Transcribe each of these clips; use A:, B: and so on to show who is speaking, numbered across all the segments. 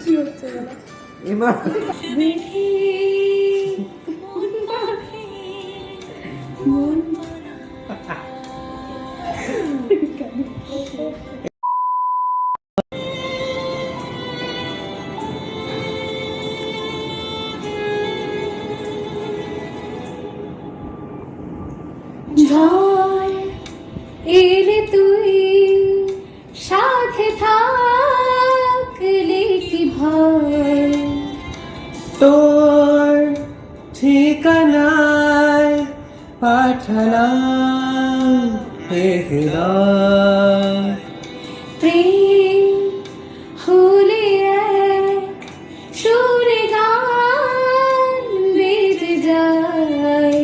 A: কি হচ্ছে বলো?
B: এবার
A: মন ঝড় এলে তুই সাথে থাকলে কি ভয়,
B: তোর ঠিকানায় পাঠালাম হে হৃদয়।
A: প্রেম হলে এক সুরে গান বেজে যায়,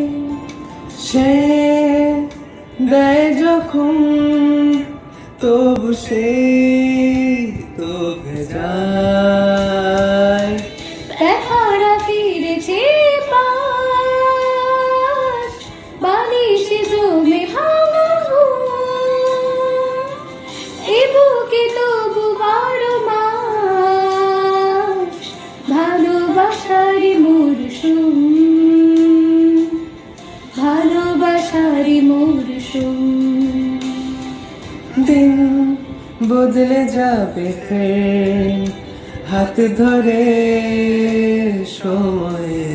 B: সে দেয় যখন তবু সে তো ভেজায়।
A: ব্যথারা ফিরেছে পাশ, বালিশে জমে ভাঙা এ বুকে তবু বারো মাস ভালোবাসারি মরশুম, ভালোবাসারি মরশুম।
B: দিন বদলে যাবে ফের হাত ধরে সময়ে,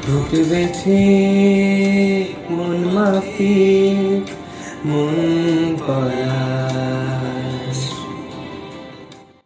B: ঘুটবে ঠিক মন মাফিক মন পড়া।